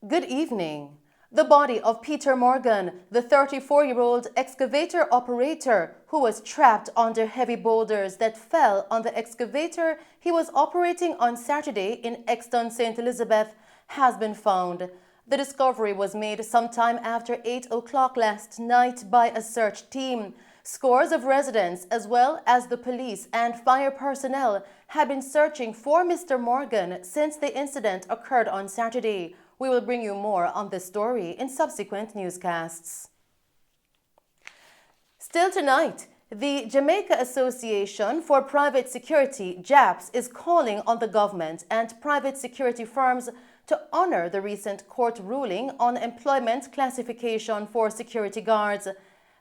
Good evening. The body of Peter Morgan, the 34-year-old excavator operator who was trapped under heavy boulders that fell on the excavator he was operating on Saturday in Exton, St. Elizabeth, has been found. The discovery was made sometime after 8 o'clock last night by a search team. Scores of residents, as well as the police and fire personnel, have been searching for Mr. Morgan since the incident occurred on Saturday. We will bring you more on this story in subsequent newscasts. Still tonight, the Jamaica Association for Private Security, JAPS, is calling on the government and private security firms to honor the recent court ruling on employment classification for security guards.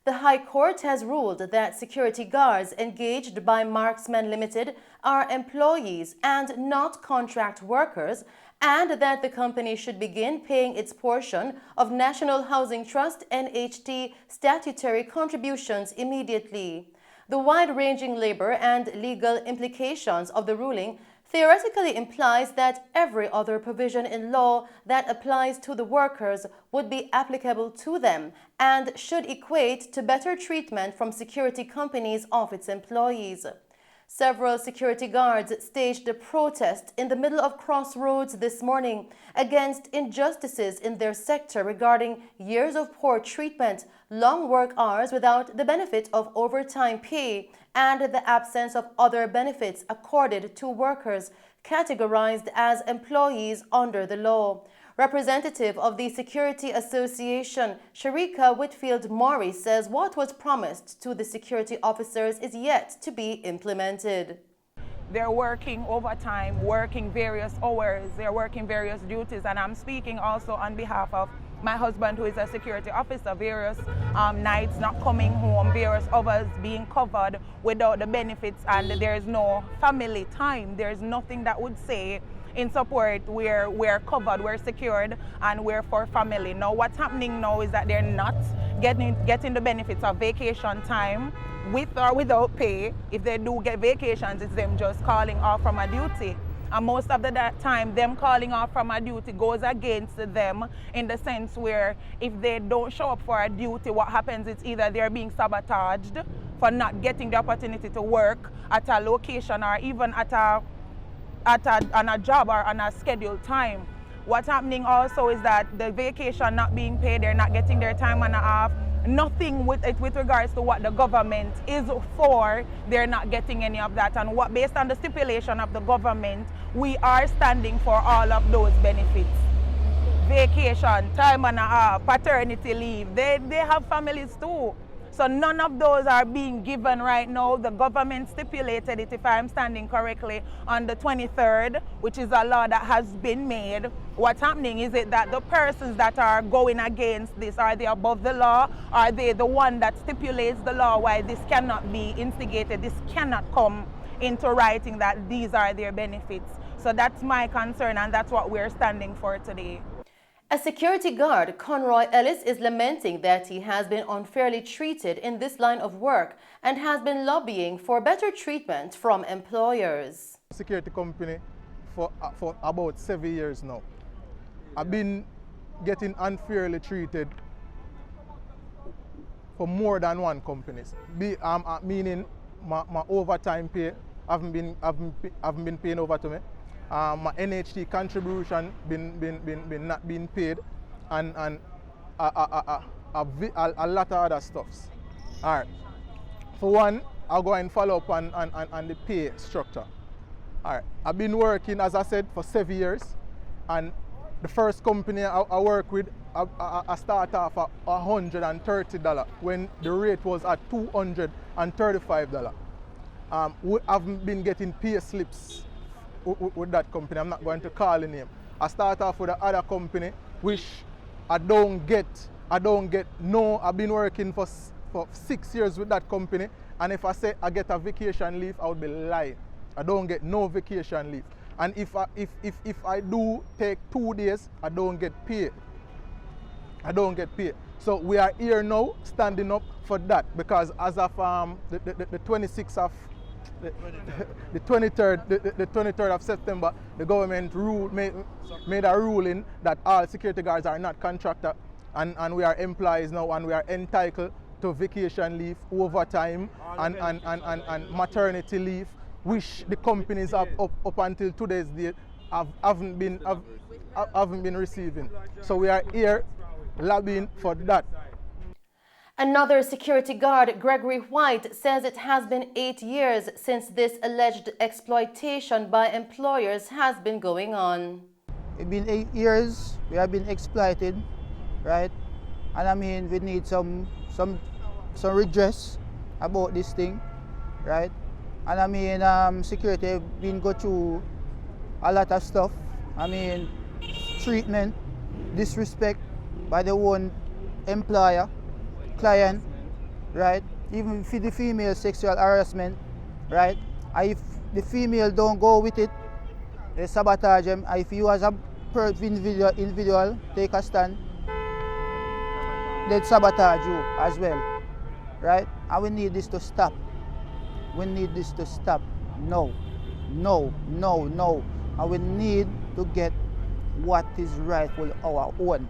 The High Court has ruled that security guards engaged by Marksmen Limited are employees and not contract workers, and that the company should begin paying its portion of National Housing Trust (NHT) statutory contributions immediately. The wide-ranging labor and legal implications of the ruling theoretically implies that every other provision in law that applies to the workers would be applicable to them and should equate to better treatment from security companies of its employees. Several security guards staged a protest in the middle of Crossroads this morning against injustices in their sector regarding years of poor treatment, long work hours without the benefit of overtime pay, and the absence of other benefits accorded to workers categorized as employees under the law. Representative of the Security Association, Sharika Whitfield-Maury, says what was promised to the security officers is yet to be implemented. They're working overtime, working various hours, they're working various duties, and I'm speaking also on behalf of my husband, who is a security officer, various nights not coming home, various others being covered without the benefits, and there is no family time. There's nothing that would say in support we're covered, we're secured, and we're for family. Now what's happening now is that they're not getting the benefits of vacation time with or without pay. If they do get vacations, it's them just calling off from a duty. And most of the time, them calling off from a duty goes against them in the sense where if they don't show up for a duty, what happens is either they're being sabotaged for not getting the opportunity to work at a location or even on a job or on a scheduled time. What's happening also is that the vacation not being paid, they're not getting their time and a half. Nothing with regards to what the government is for, they're not getting any of that. And what, based on the stipulation of the government, we are standing for all of those benefits. Vacation, time and a half, paternity leave, they have families too. So none of those are being given right now. The government stipulated it, if I'm standing correctly, on the 23rd, which is a law that has been made. What's happening is it that the persons that are going against this, are they above the law? Are they the one that stipulates the law why this cannot be instigated? This cannot come into writing that these are their benefits. So that's my concern, and that's what we're standing for today. A security guard, Conroy Ellis, is lamenting that he has been unfairly treated in this line of work and has been lobbying for better treatment from employers. Security company for about 7 years now. I've been getting unfairly treated for more than one company. Meaning my overtime pay haven't been paying over to me. My NHT contribution been not being paid, and a lot of other stuffs. All right. For one, I'll go and follow up on the pay structure. All right. I've been working, as I said, for 7 years, and the first company I work with, I start off at $130 when the rate was at $235. I've been getting pay slips with that company. I'm not going to call the name. I start off with another company which I've been working for 6 years with that company, and if I say I get a vacation leave, I would be lying. I don't get no vacation leave. And if I do take 2 days, I don't get paid. So we are here now standing up for that, because as of the 26th of the, the 23rd, the 23rd of September, the government made a ruling that all security guards are not contractor, and we are employees now, and we are entitled to vacation leave, overtime, and maternity leave, which the companies have up until today's date haven't been receiving. So we are here lobbying for that. Another security guard, Gregory White, says it has been 8 years since this alleged exploitation by employers has been going on. It's been 8 years, we have been exploited, right? And I mean, we need some redress about this thing, right? And I mean, security been go through a lot of stuff. I mean, treatment, disrespect by the one employer, client, right? Even for the female, sexual harassment, right? And if the female don't go with it, they sabotage them. And if you as a individual take a stand, they sabotage you as well, right? And we need this to stop. We need this to stop. No. And we need to get what is rightful our own,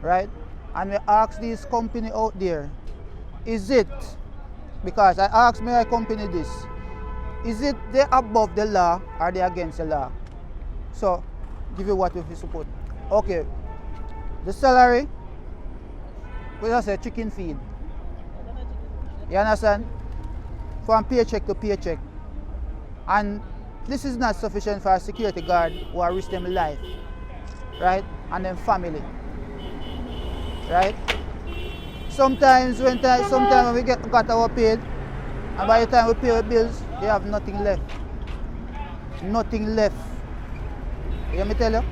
right? And we ask these company out there, is it, because I asked my company this, is it they above the law or they against the law? So, give you what we support. Okay, the salary, we just say chicken feed. You understand? From paycheck to paycheck. And this is not sufficient for a security guard who are risk them life, right? And then family. Right? Sometimes when we got our paid, and by the time we pay our bills, they have nothing left. Nothing left. You hear me tell you?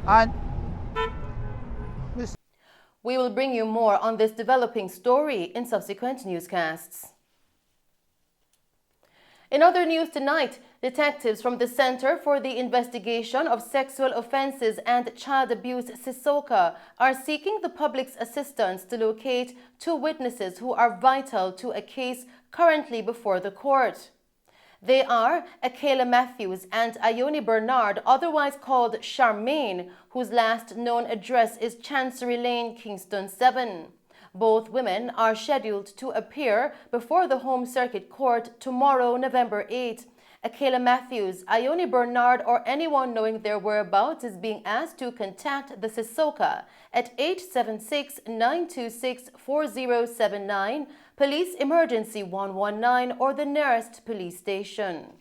And we will bring you more on this developing story in subsequent newscasts. In other news tonight, detectives from the Center for the Investigation of Sexual Offences and Child Abuse, CISOCA, are seeking the public's assistance to locate 2 witnesses who are vital to a case currently before the court. They are Akela Matthews and Ione Bernard, otherwise called Charmaine, whose last known address is Chancery Lane, Kingston 7. Both women are scheduled to appear before the Home Circuit Court tomorrow, November 8. Akela Matthews, Ione Bernard, or anyone knowing their whereabouts is being asked to contact the CISOCA at 876-926-4079, Police Emergency 119, or the nearest police station.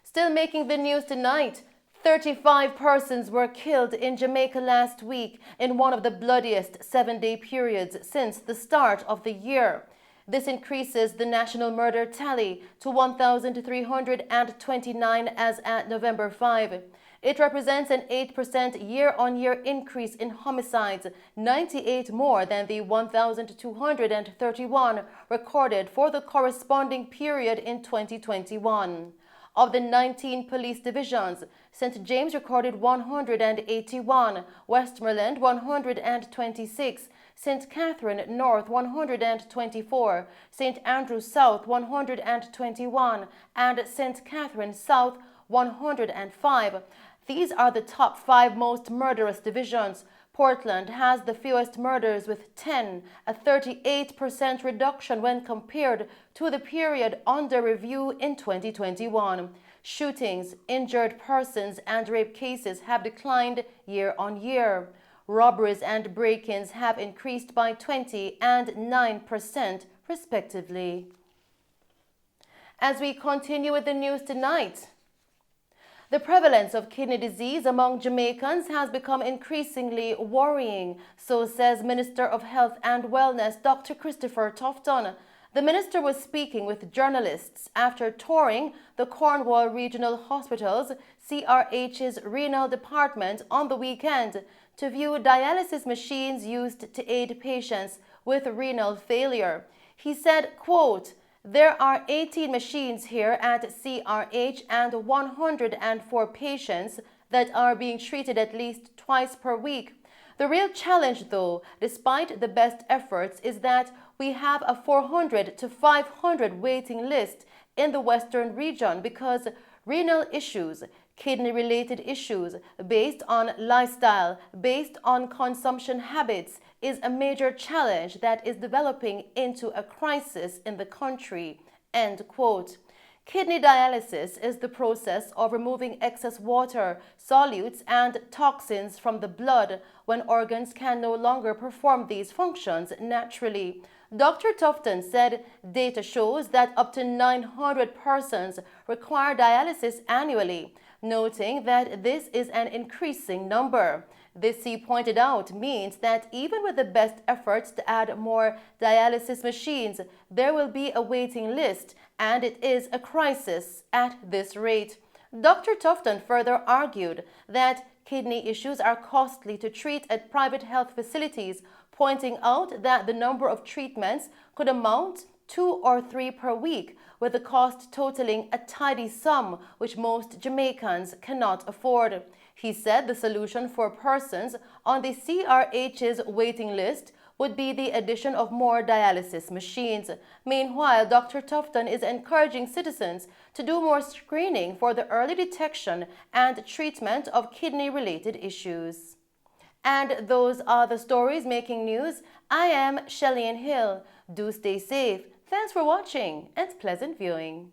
Still making the news tonight, 35 persons were killed in Jamaica last week in one of the bloodiest 7-day periods since the start of the year. This increases the national murder tally to 1,329 as at November 5. It represents an 8% year-on-year increase in homicides, 98 more than the 1,231 recorded for the corresponding period in 2021. Of the 19 police divisions, St. James recorded 181, Westmoreland 126, St. Catherine North 124, St. Andrew South 121, and St. Catherine South 105. These are the top 5 most murderous divisions. Portland has the fewest murders with 10, a 38% reduction when compared to the period under review in 2021. Shootings, injured persons, and rape cases have declined year on year. Robberies and break-ins have increased by 20% and 9%, respectively. As we continue with the news tonight, the prevalence of kidney disease among Jamaicans has become increasingly worrying, so says Minister of Health and Wellness Dr. Christopher Tofton. The minister was speaking with journalists after touring the Cornwall Regional Hospital's CRH's renal department on the weekend to view dialysis machines used to aid patients with renal failure. He said, quote, "There are 18 machines here at CRH and 104 patients that are being treated at least twice per week. The real challenge, though, despite the best efforts, is that we have a 400 to 500 waiting list in the Western region because renal issues, kidney-related issues based on lifestyle, based on consumption habits is a major challenge that is developing into a crisis in the country." End quote. Kidney dialysis is the process of removing excess water, solutes, and toxins from the blood when organs can no longer perform these functions naturally. Dr. Tufton said data shows that up to 900 persons require dialysis annually, noting that this is an increasing number. This, he pointed out, means that even with the best efforts to add more dialysis machines, there will be a waiting list, and it is a crisis at this rate. Dr. Tufton further argued that kidney issues are costly to treat at private health facilities, pointing out that the number of treatments could amount 2 or 3 per week, with the cost totaling a tidy sum which most Jamaicans cannot afford. He said the solution for persons on the CRH's waiting list would be the addition of more dialysis machines. Meanwhile, Dr. Tufton is encouraging citizens to do more screening for the early detection and treatment of kidney-related issues. And those are the stories making news. I am Shelley Hill. Do stay safe. Thanks for watching and pleasant viewing.